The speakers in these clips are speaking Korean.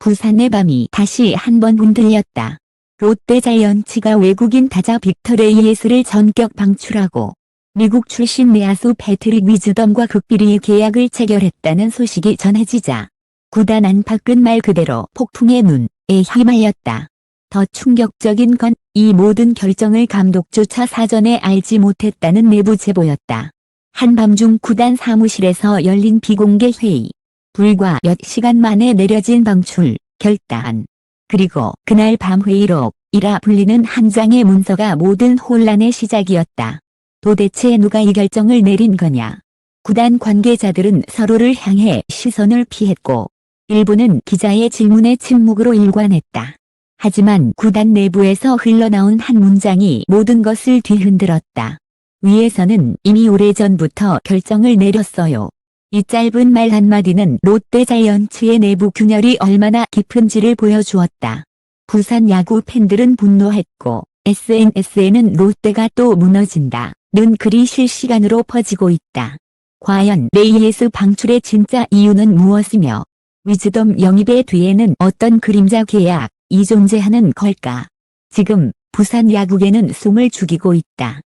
부산의 밤이 다시 한번 흔들렸다. 롯데자이언츠가 외국인 타자 빅터 레이에스를 전격 방출하고 미국 출신 내야수 패트릭 위즈덤과 극비리의 계약을 체결했다는 소식이 전해지자 구단 안팎은 말 그대로 폭풍의 눈에 휘말렸다. 더 충격적인 건 이 모든 결정을 감독조차 사전에 알지 못했다는 내부 제보였다. 한밤중 구단 사무실에서 열린 비공개 회의. 불과 몇 시간 만에 내려진 방출 결단. 그리고 그날 밤 회의록이라 불리는 한 장의 문서가 모든 혼란의 시작이었다. 도대체 누가 이 결정을 내린 거냐? 구단 관계자들은 서로를 향해 시선을 피했고 일부는 기자의 질문에 침묵으로 일관했다. 하지만 구단 내부에서 흘러나온 한 문장이 모든 것을 뒤흔들었다. 위에서는 이미 오래전부터 결정을 내렸어요. 이 짧은 말 한마디는 롯데자이언츠의 내부 균열이 얼마나 깊은지를 보여주었다. 부산 야구 팬들은 분노했고 SNS에는 롯데가 또 무너진다 는 글이 실시간으로 퍼지고 있다. 과연 레이에스 방출의 진짜 이유는 무엇이며 위즈덤 영입의 뒤에는 어떤 그림자 계약이 존재하는 걸까? 지금 부산 야구계는 숨을 죽이고 있다.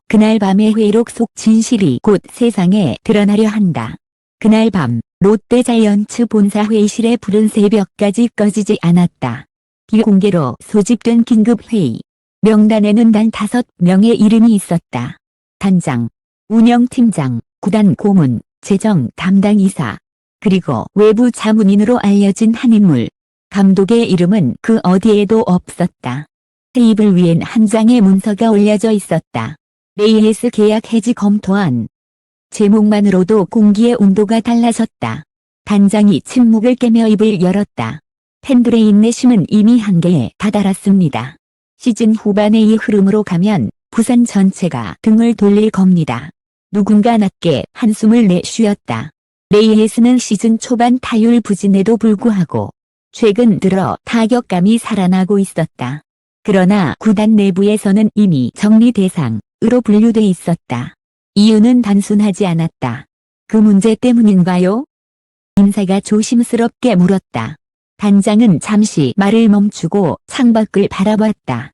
그날 밤의 회의록 속 진실이 곧 세상에 드러나려 한다. 그날 밤 롯데자이언츠 본사 회의실에 불은 새벽까지 꺼지지 않았다. 비공개로 소집된 긴급회의. 명단에는 단 5명의 이름이 있었다. 단장, 운영팀장, 구단 고문, 재정 담당 이사, 그리고 외부 자문인으로 알려진 한 인물. 감독의 이름은 그 어디에도 없었다. 테이블 위엔 한 장의 문서가 올려져 있었다. 레이에스 계약 해지 검토안. 제목만으로도 공기의 온도가 달라졌다. 단장이 침묵을 깨며 입을 열었다. 팬들의 인내심은 이미 한계에 다다랐습니다. 시즌 후반의 이 흐름으로 가면 부산 전체가 등을 돌릴 겁니다. 누군가 낮게 한숨을 내쉬었다. 레이에스는 시즌 초반 타율 부진에도 불구하고 최근 들어 타격감이 살아나고 있었다. 그러나 구단 내부에서는 이미 정리 대상으로 분류돼 있었다. 이유는 단순하지 않았다. 그 문제 때문인가요? 인사가 조심스럽게 물었다. 단장은 잠시 말을 멈추고 창밖을 바라봤다.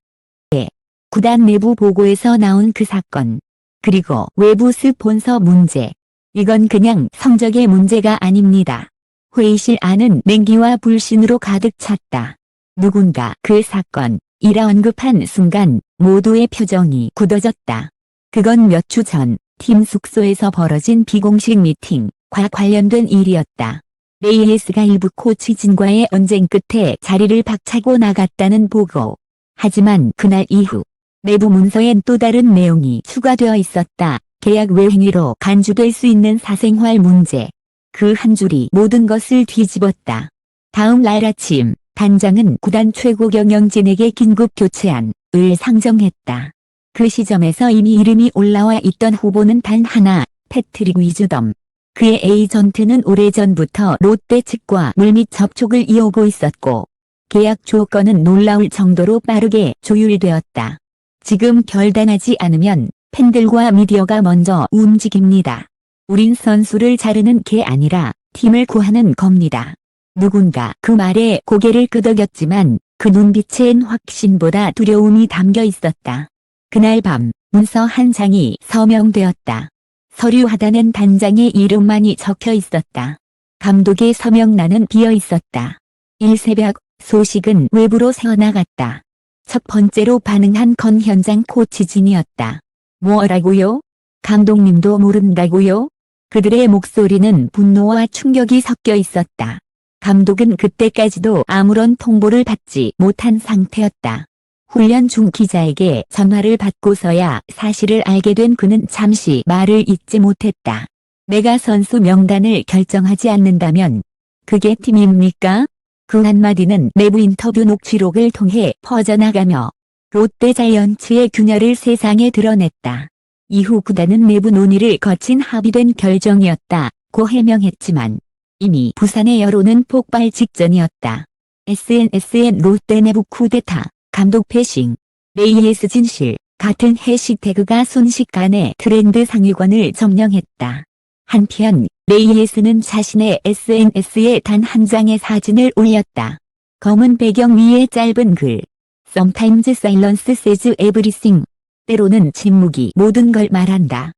구단 내부 보고에서 나온 그 사건. 그리고 외부 스폰서 문제. 이건 그냥 성적의 문제가 아닙니다. 회의실 안은 냉기와 불신으로 가득 찼다. 누군가 그 사건이라 언급한 순간 모두의 표정이 굳어졌다. 그건 몇 주 전 팀 숙소에서 벌어진 비공식 미팅과 관련된 일이었다. 레이에스가 일부 코치진과의 언쟁 끝에 자리를 박차고 나갔다는 보고. 하지만 그날 이후 내부 문서엔 또 다른 내용이 추가되어 있었다. 계약 외 행위로 간주될 수 있는 사생활 문제. 그 한 줄이 모든 것을 뒤집었다. 다음 날 아침 단장은 구단 최고 경영진에게 긴급 교체안을 상정했다. 그 시점에서 이미 이름이 올라와 있던 후보는 단 하나, 패트릭 위즈덤. 그의 에이전트는 오래전부터 롯데 측과 물밑 접촉을 이어오고 있었고 계약 조건은 놀라울 정도로 빠르게 조율되었다. 지금 결단하지 않으면 팬들과 미디어가 먼저 움직입니다. 우린 선수를 자르는 게 아니라 팀을 구하는 겁니다. 누군가 그 말에 고개를 끄덕였지만 그 눈빛엔 확신보다 두려움이 담겨 있었다. 그날 밤 문서 한 장이 서명되었다. 서류 하단엔 단장의 이름만이 적혀 있었다. 감독의 서명란은 비어 있었다. 일새벽 소식은 외부로 새어나갔다. 첫 번째로 반응한 건 현장 코치진이었다. 뭐라고요? 감독님도 모른다고요? 그들의 목소리는 분노와 충격이 섞여 있었다. 감독은 그때까지도 아무런 통보를 받지 못한 상태였다. 훈련 중 기자에게 전화를 받고서야 사실을 알게 된 그는 잠시 말을 잇지 못했다. 내가 선수 명단을 결정하지 않는다면 그게 팀입니까? 그 한마디는 내부 인터뷰 녹취록을 통해 퍼져나가며 롯데자이언츠의 균열을 세상에 드러냈다. 이후 구단은 내부 논의를 거친 합의된 결정이었다고 해명했지만 이미 부산의 여론은 폭발 직전이었다. SNS엔 롯데 내부 쿠데타, 감독 패싱, 레이에스 진실 같은 해시태그가 순식간에 트렌드 상위권을 점령했다. 한편 레이에스는 자신의 SNS에 단 한 장의 사진을 올렸다. 검은 배경 위에 짧은 글. Sometimes silence says everything. 때로는 침묵이 모든 걸 말한다.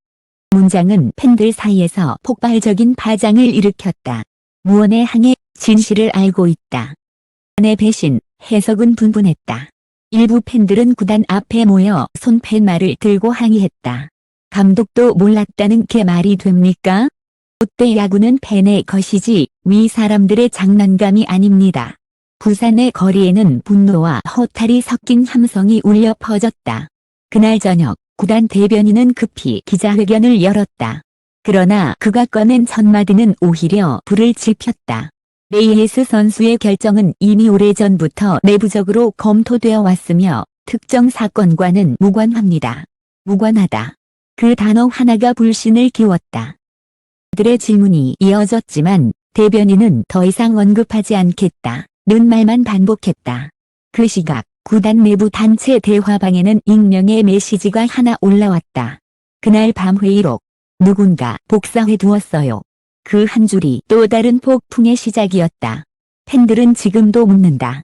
문장은 팬들 사이에서 폭발적인 파장을 일으켰다. 무언의 항해, 진실을 알고 있다. 의 배신, 해석은 분분했다. 일부 팬들은 구단 앞에 모여 손팻말을 들고 항의했다. 감독도 몰랐다는 게 말이 됩니까? 롯데 야구는 팬의 것이지 위 사람들의 장난감이 아닙니다. 부산의 거리에는 분노와 허탈이 섞인 함성이 울려 퍼졌다. 그날 저녁 구단 대변인은 급히 기자회견을 열었다. 그러나 그가 꺼낸 첫 마디는 오히려 불을 지폈다. 레이에스 선수의 결정은 이미 오래전부터 내부적으로 검토되어 왔으며 특정 사건과는 무관합니다. 무관하다. 그 단어 하나가 불신을 키웠다. 그들의 질문이 이어졌지만 대변인은 더 이상 언급하지 않겠다는 말만 반복했다. 그 시각 구단 내부 단체 대화방에는 익명의 메시지가 하나 올라왔다. 그날 밤 회의록. 누군가 복사해 두었어요. 그 한 줄이 또 다른 폭풍의 시작이었다. 팬들은 지금도 묻는다.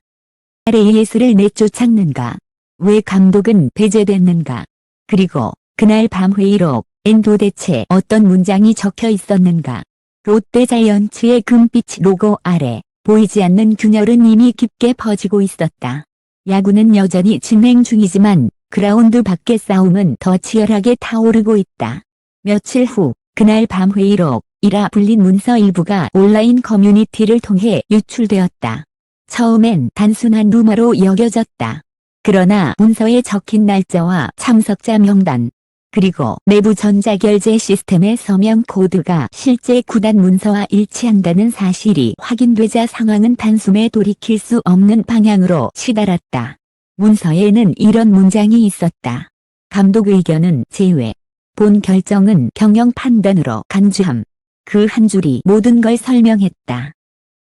레이에스를 내쫓았는가? 왜 감독은 배제됐는가? 그리고 그날 밤 회의록엔 도대체 어떤 문장이 적혀 있었는가? 롯데 자이언츠의 금빛 로고 아래 보이지 않는 균열은 이미 깊게 퍼지고 있었다. 야구는 여전히 진행 중이지만 그라운드 밖의 싸움은 더 치열하게 타오르고 있다. 며칠 후 그날 밤 회의록이라 불린 문서 일부가 온라인 커뮤니티를 통해 유출되었다. 처음엔 단순한 루머로 여겨졌다. 그러나 문서에 적힌 날짜와 참석자 명단, 그리고 내부 전자결제 시스템의 서명 코드가 실제 구단 문서와 일치한다는 사실이 확인되자 상황은 단숨에 돌이킬 수 없는 방향으로 치달았다. 문서에는 이런 문장이 있었다. 감독 의견은 제외. 본 결정은 경영 판단으로 간주함. 그 한 줄이 모든 걸 설명했다.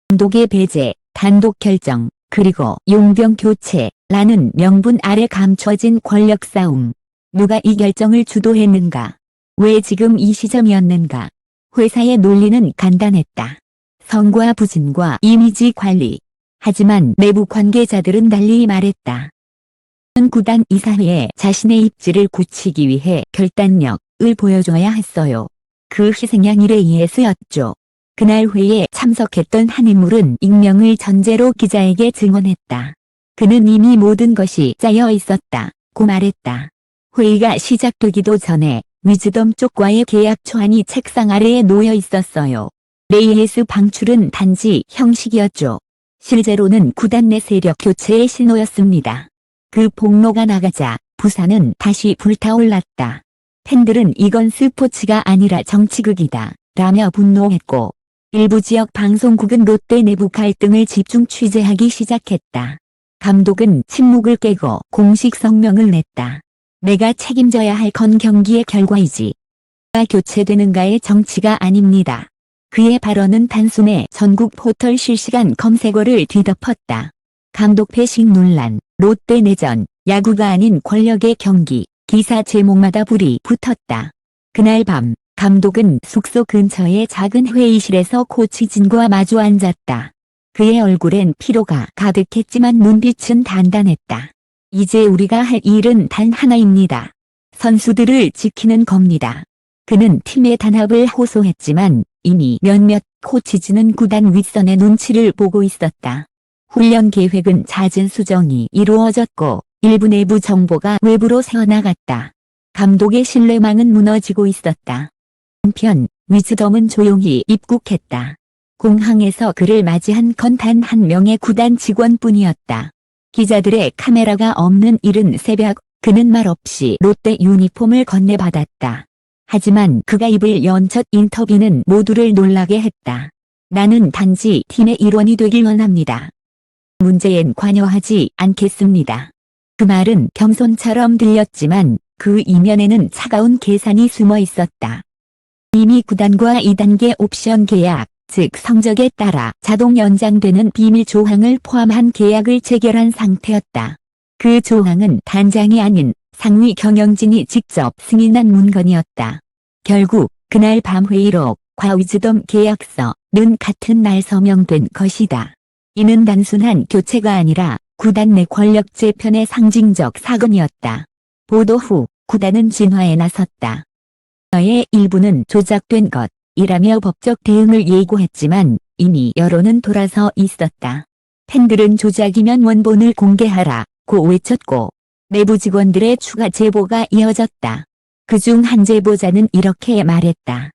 감독의 배제, 단독 결정, 그리고 용병 교체라는 명분 아래 감춰진 권력 싸움. 누가 이 결정을 주도했는가? 왜 지금 이 시점이었는가? 회사의 논리는 간단했다. 성과 부진과 이미지 관리. 하지만 내부 관계자들은 달리 말했다. 구단 이사회에 자신의 입지를 굳히기 위해 결단력을 보여줘야 했어요. 그 희생양이 레이에스였죠. 그날 회의에 참석했던 한 인물은 익명을 전제로 기자에게 증언했다. 그는 이미 모든 것이 짜여 있었다고 말했다. 회의가 시작되기도 전에 위즈덤 쪽과의 계약 초안이 책상 아래에 놓여 있었어요. 레이에스 방출은 단지 형식이었죠. 실제로는 구단 내 세력 교체의 신호였습니다. 그 폭로가 나가자 부산은 다시 불타올랐다. 팬들은 이건 스포츠가 아니라 정치극이다 라며 분노했고 일부 지역 방송국은 롯데 내부 갈등을 집중 취재하기 시작했다. 감독은 침묵을 깨고 공식 성명을 냈다. 내가 책임져야 할 건 경기의 결과이지. 교체되는가의 정치가 아닙니다. 그의 발언은 단숨에 전국 포털 실시간 검색어를 뒤덮었다. 감독 배신 논란, 롯데 내전, 야구가 아닌 권력의 경기, 기사 제목마다 불이 붙었다. 그날 밤, 감독은 숙소 근처의 작은 회의실에서 코치진과 마주 앉았다. 그의 얼굴엔 피로가 가득했지만 눈빛은 단단했다. 이제 우리가 할 일은 단 하나입니다. 선수들을 지키는 겁니다. 그는 팀의 단합을 호소했지만 이미 몇몇 코치진은 구단 윗선의 눈치를 보고 있었다. 훈련 계획은 잦은 수정이 이루어졌고 일부 내부 정보가 외부로 새어나갔다. 감독의 신뢰망은 무너지고 있었다. 한편 위즈덤은 조용히 입국했다. 공항에서 그를 맞이한 건 단 한 명의 구단 직원뿐이었다. 기자들의 카메라가 없는 이른 새벽, 그는 말없이 롯데 유니폼을 건네받았다. 하지만 그가 입을 연 첫 인터뷰는 모두를 놀라게 했다. 나는 단지 팀의 일원이 되길 원합니다. 문제엔 관여하지 않겠습니다. 그 말은 겸손처럼 들렸지만 그 이면에는 차가운 계산이 숨어 있었다. 이미 구단과 2단계 옵션 계약, 즉 성적에 따라 자동 연장되는 비밀 조항을 포함한 계약을 체결한 상태였다. 그 조항은 단장이 아닌 상위 경영진이 직접 승인한 문건이었다. 결국 그날 밤 회의록 과 위즈덤 계약서는 같은 날 서명된 것이다. 이는 단순한 교체가 아니라 구단 내 권력 재편의 상징적 사건이었다. 보도 후 구단은 진화에 나섰다. 의 일부는 조작된 것이라며 법적 대응을 예고했지만 이미 여론은 돌아서 있었다. 팬들은 조작이면 원본을 공개하라고 외쳤고 내부 직원들의 추가 제보가 이어졌다. 그중 한 제보자는 이렇게 말했다.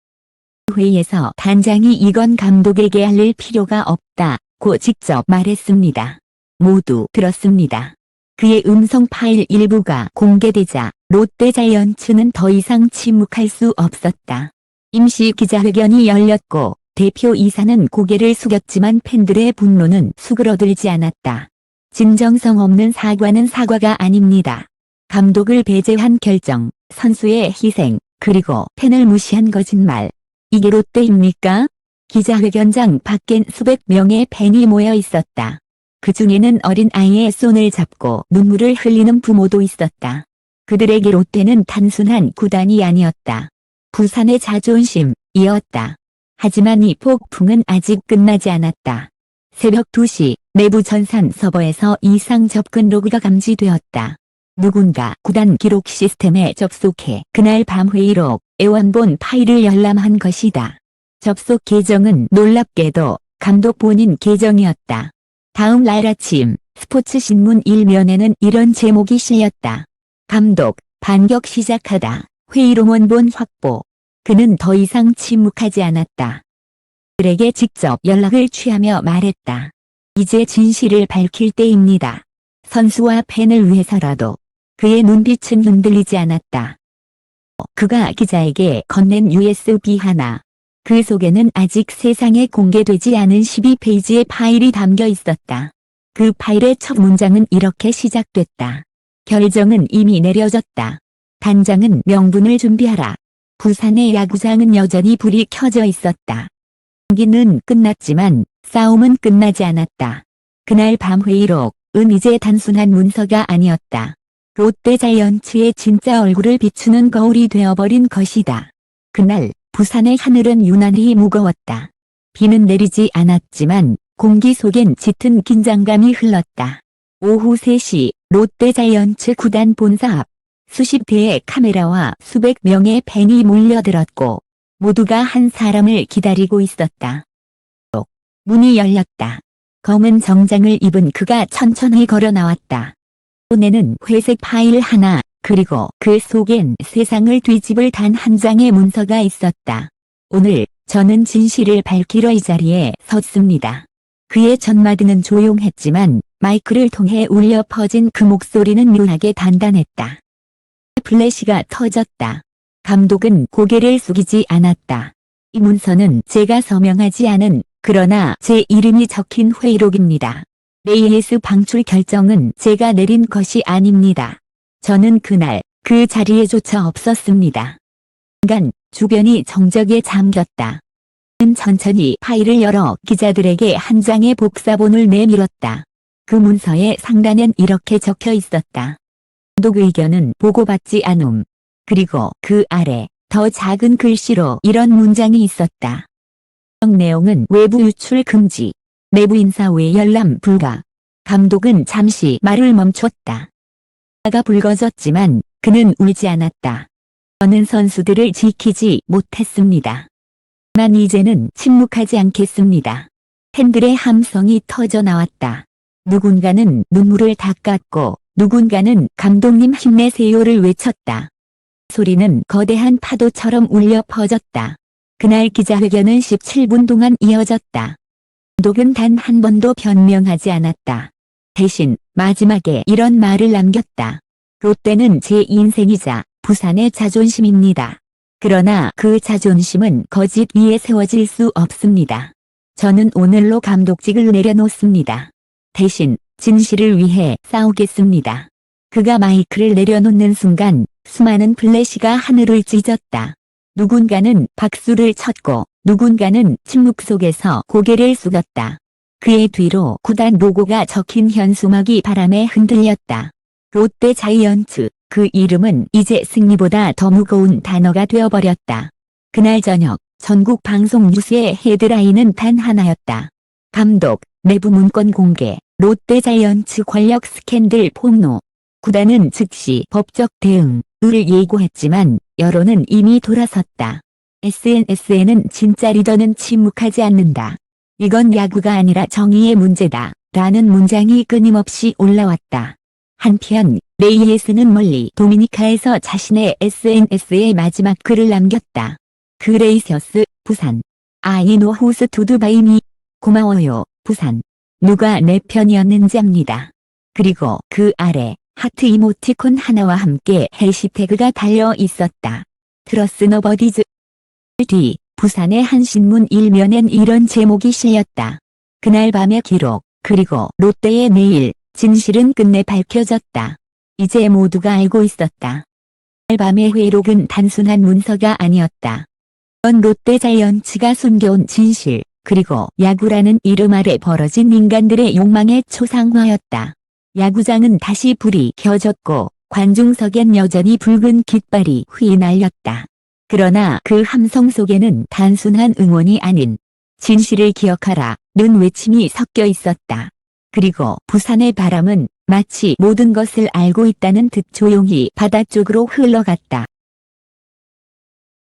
회의에서 단장이 이건 감독에게 알릴 필요가 없다고 직접 말했습니다. 모두 들었습니다. 그의 음성 파일 일부가 공개되자 롯데자이언츠는 더 이상 침묵할 수 없었다. 임시 기자회견이 열렸고 대표 이사는 고개를 숙였지만 팬들의 분노는 수그러들지 않았다. 진정성 없는 사과는 사과가 아닙니다. 감독을 배제한 결정, 선수의 희생, 그리고 팬을 무시한 거짓말. 이게 롯데입니까? 기자회견장 밖엔 수백 명의 팬이 모여 있었다. 그 중에는 어린 아이의 손을 잡고 눈물을 흘리는 부모도 있었다. 그들에게 롯데는 단순한 구단이 아니었다. 부산의 자존심이었다. 하지만 이 폭풍은 아직 끝나지 않았다. 새벽 2시 내부 전산 서버에서 이상 접근 로그가 감지되었다. 누군가 구단 기록 시스템에 접속해 그날 밤 회의록 애완본 파일을 열람한 것이다. 접속 계정은 놀랍게도 감독 본인 계정이었다. 다음 날 아침 스포츠신문 1면에는 이런 제목이 실렸다. 감독, 반격 시작하다. 회의록 원본 확보. 그는 더 이상 침묵하지 않았다. 그들에게 직접 연락을 취하며 말했다. 이제 진실을 밝힐 때입니다. 선수와 팬을 위해서라도. 그의 눈빛은 흔들리지 않았다. 그가 기자에게 건넨 USB 하나. 그 속에는 아직 세상에 공개되지 않은 12페이지의 파일이 담겨 있었다. 그 파일의 첫 문장은 이렇게 시작됐다. 결정은 이미 내려졌다. 단장은 명분을 준비하라. 부산의 야구장은 여전히 불이 켜져 있었다. 경기는 끝났지만 싸움은 끝나지 않았다. 그날 밤 회의록은 이제 단순한 문서가 아니었다. 롯데자이언츠의 진짜 얼굴을 비추는 거울이 되어버린 것이다. 그날 부산의 하늘은 유난히 무거웠다. 비는 내리지 않았지만 공기 속엔 짙은 긴장감이 흘렀다. 오후 3시 롯데자이언츠 구단 본사 앞 수십 대의 카메라와 수백 명의 팬이 몰려들었고 모두가 한 사람을 기다리고 있었다. 문이 열렸다. 검은 정장을 입은 그가 천천히 걸어 나왔다. 손에는 회색 파일 하나, 그리고 그 속엔 세상을 뒤집을 단 한 장의 문서가 있었다. 오늘 저는 진실을 밝히러 이 자리에 섰습니다. 그의 전마디는 조용했지만 마이크를 통해 울려 퍼진 그 목소리는 묘하게 단단했다. 플래시가 터졌다. 감독은 고개를 숙이지 않았다. 이 문서는 제가 서명하지 않은, 그러나 제 이름이 적힌 회의록입니다. AS 방출 결정은 제가 내린 것이 아닙니다. 저는 그날 그 자리에조차 없었습니다. 순간 주변이 정적에 잠겼다. 그는 천천히 파일을 열어 기자들에게 한 장의 복사본을 내밀었다. 그 문서의 상단엔 이렇게 적혀 있었다. 감독 의견은 보고받지 않음. 그리고 그 아래 더 작은 글씨로 이런 문장이 있었다. 내용은 외부 유출 금지. 내부 인사 외 열람 불가. 감독은 잠시 말을 멈췄다. 화가 붉어졌지만 그는 울지 않았다. 저는 선수들을 지키지 못했습니다. 난 이제는 침묵하지 않겠습니다. 팬들의 함성이 터져 나왔다. 누군가는 눈물을 닦았고 누군가는 감독님 힘내세요를 외쳤다. 소리는 거대한 파도처럼 울려 퍼졌다. 그날 기자회견은 17분 동안 이어졌다. 감독은 단 한 번도 변명하지 않았다. 대신 마지막에 이런 말을 남겼다. 롯데는 제 인생이자 부산의 자존심입니다. 그러나 그 자존심은 거짓 위에 세워질 수 없습니다. 저는 오늘로 감독직을 내려놓습니다. 대신 진실을 위해 싸우겠습니다. 그가 마이크를 내려놓는 순간 수많은 플래시가 하늘을 찢었다. 누군가는 박수를 쳤고 누군가는 침묵 속에서 고개를 숙였다. 그의 뒤로 구단 로고가 적힌 현수막이 바람에 흔들렸다. 롯데 자이언츠, 그 이름은 이제 승리보다 더 무거운 단어가 되어버렸다. 그날 저녁 전국 방송 뉴스의 헤드라인은 단 하나였다. 감독, 내부 문건 공개, 롯데자이언츠 권력 스캔들 폭로. 구단은 즉시 법적 대응을 예고했지만 여론은 이미 돌아섰다. SNS에는 진짜 리더는 침묵하지 않는다. 이건 야구가 아니라 정의의 문제다. 라는 문장이 끊임없이 올라왔다. 한편 레이에스는 멀리 도미니카에서 자신의 SNS에 마지막 글을 남겼다. 그레이셔스, 부산. I know who's to by me. 고마워요, 부산. 누가 내 편이었는지 압니다. 그리고 그 아래 하트 이모티콘 하나와 함께 해시태그가 달려 있었다. 트러스 너버디즈. 뒤 부산의 한 신문 일면엔 이런 제목이 실렸다. 그날 밤의 기록, 그리고 롯데의 내일, 진실은 끝내 밝혀졌다. 이제 모두가 알고 있었다. 그날 밤의 회록은 단순한 문서가 아니었다. 그건 롯데자이언츠가 숨겨온 진실, 그리고 야구라는 이름 아래 벌어진 인간들의 욕망의 초상화였다. 야구장은 다시 불이 켜졌고 관중석엔 여전히 붉은 깃발이 휘날렸다. 그러나 그 함성 속에는 단순한 응원이 아닌 진실을 기억하라는 외침이 섞여 있었다. 그리고 부산의 바람은 마치 모든 것을 알고 있다는 듯 조용히 바다 쪽으로 흘러갔다.